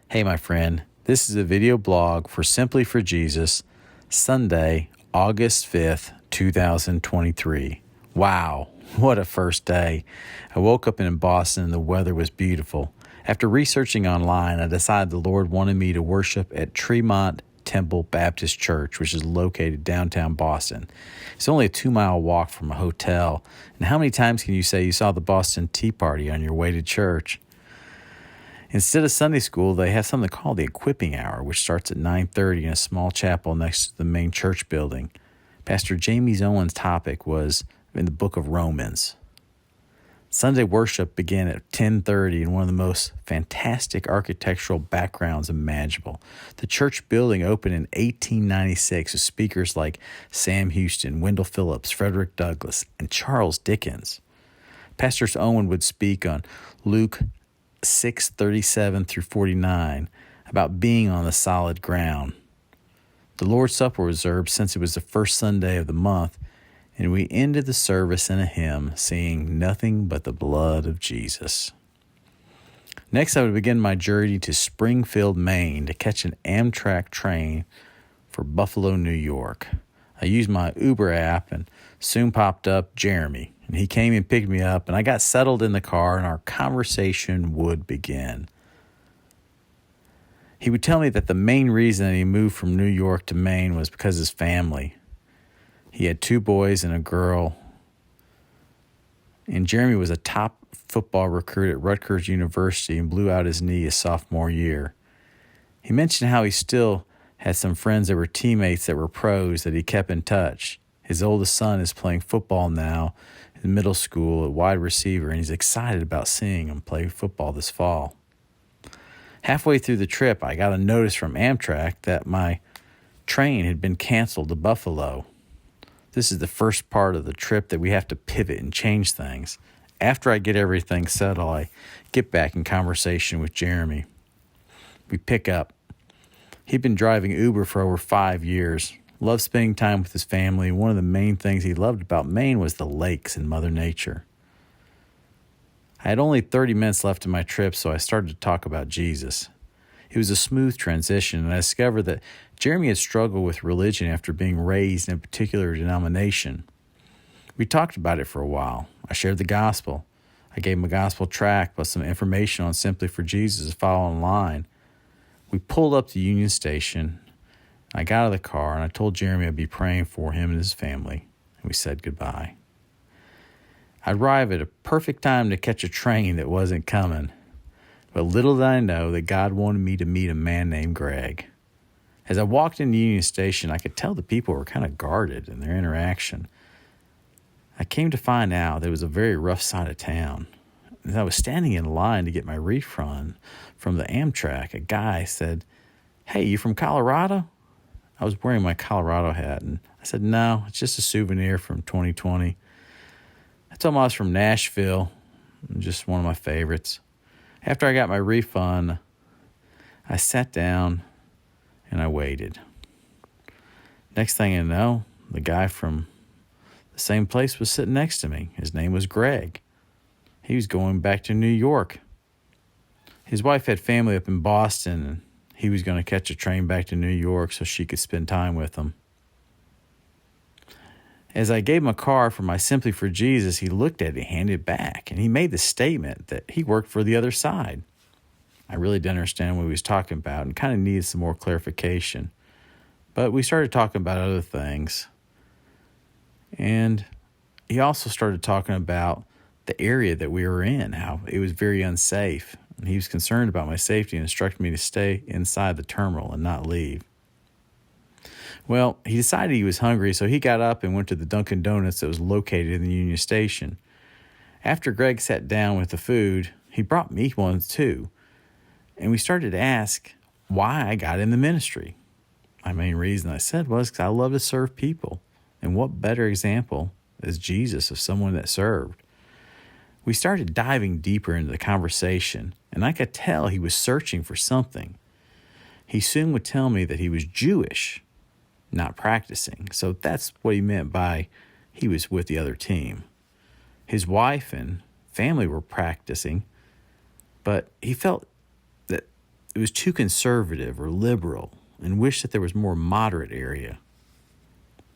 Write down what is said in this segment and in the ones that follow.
Hey, my friend, this is a video blog for Simply4Jesus, Sunday, August 5th, 2023. Wow, what a first day. I woke up in Boston and the weather was beautiful. After researching online, I decided the Lord wanted me to worship at Tremont Temple Baptist Church, which is located downtown Boston. It's only a 2-mile walk from a hotel. And how many times can you say you saw the Boston Tea Party on your way to church? Instead of Sunday school, they have something called the Equipping Hour, which starts at 9:30 in a small chapel next to the main church building. Pastor Jamie Owen's topic was in the book of Romans. Sunday worship began at 10:30 in one of the most fantastic architectural backgrounds imaginable. The church building opened in 1896 with speakers like Sam Houston, Wendell Phillips, Frederick Douglass, and Charles Dickens. Pastor Owen would speak on Luke 6:37 through 49 about being on the solid ground. The Lord's Supper was observed since it was the first Sunday of the month, and we ended the service in a hymn singing "Nothing But the Blood of Jesus." Next, I would begin my journey to Springfield, Maine to catch an Amtrak train for Buffalo, New York. I used my Uber app and soon popped up Jeremy. And he came and picked me up, and I got settled in the car, and our conversation would begin. He would tell me that the main reason that he moved from New York to Maine was because of his family. He had 2 boys and a girl, and Jeremy was a top football recruit at Rutgers University and blew out his knee his sophomore year. He mentioned how he still had some friends that were teammates that were pros that he kept in touch. His oldest son is playing football now in middle school at wide receiver, and he's excited about seeing him play football this fall. Halfway through the trip, I got a notice from Amtrak that my train had been canceled to Buffalo. This is the first part of the trip that we have to pivot and change things. After I get everything settled, I get back in conversation with Jeremy. We pick up. He'd been driving Uber for over 5 years. Loved spending time with his family. One of the main things he loved about Maine was the lakes and Mother Nature. I had only 30 minutes left in my trip, so I started to talk about Jesus. It was a smooth transition, and I discovered that Jeremy had struggled with religion after being raised in a particular denomination. We talked about it for a while. I shared the gospel. I gave him a gospel tract plus some information on Simply4Jesus to follow online. We pulled up to Union Station. I got out of the car, and I told Jeremy I'd be praying for him and his family, and we said goodbye. I arrived at a perfect time to catch a train that wasn't coming, but little did I know that God wanted me to meet a man named Greg. As I walked into Union Station, I could tell the people were kind of guarded in their interaction. I came to find out that it was a very rough side of town. As I was standing in line to get my refund from the Amtrak, a guy said, "Hey, you from Colorado?" I was wearing my Colorado hat, and I said, "No, it's just a souvenir from 2020. I told him I was from Nashville, just one of my favorites. After I got my refund, I sat down and I waited. Next thing I know, the guy from the same place was sitting next to me. His name was Greg. He was going back to New York. His wife had family up in Boston, and he was going to catch a train back to New York so she could spend time with him. As I gave him a card for my Simply4Jesus, he looked at it and handed it back, and he made the statement that he worked for the other side. I really didn't understand what he was talking about and kind of needed some more clarification. But we started talking about other things. And he also started talking about the area that we were in, how it was very unsafe. And he was concerned about my safety and instructed me to stay inside the terminal and not leave. Well, he decided he was hungry, so he got up and went to the Dunkin' Donuts that was located in the Union Station. After Greg sat down with the food, he brought me one too. And we started to ask why I got in the ministry. My main reason I said was because I love to serve people. And what better example is Jesus of someone that served? We started diving deeper into the conversation, and I could tell he was searching for something. He soon would tell me that he was Jewish, not practicing. So that's what he meant by he was with the other team. His wife and family were practicing, but he felt that it was too conservative or liberal and wished that there was more moderate area.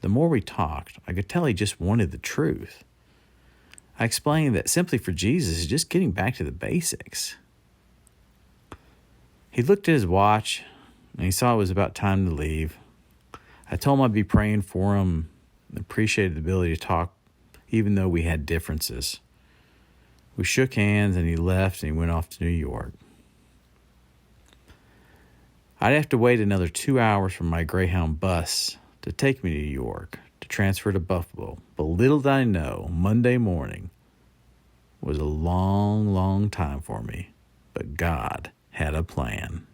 The more we talked, I could tell he just wanted the truth. I explained that Simply for Jesus is just getting back to the basics. He looked at his watch and he saw it was about time to leave. I told him I'd be praying for him and appreciated the ability to talk even though we had differences. We shook hands and he left and he went off to New York. I'd have to wait another 2 hours for my Greyhound bus to take me to New York to transfer to Buffalo. But little did I know, Monday morning was a long, long time for me. But God had a plan.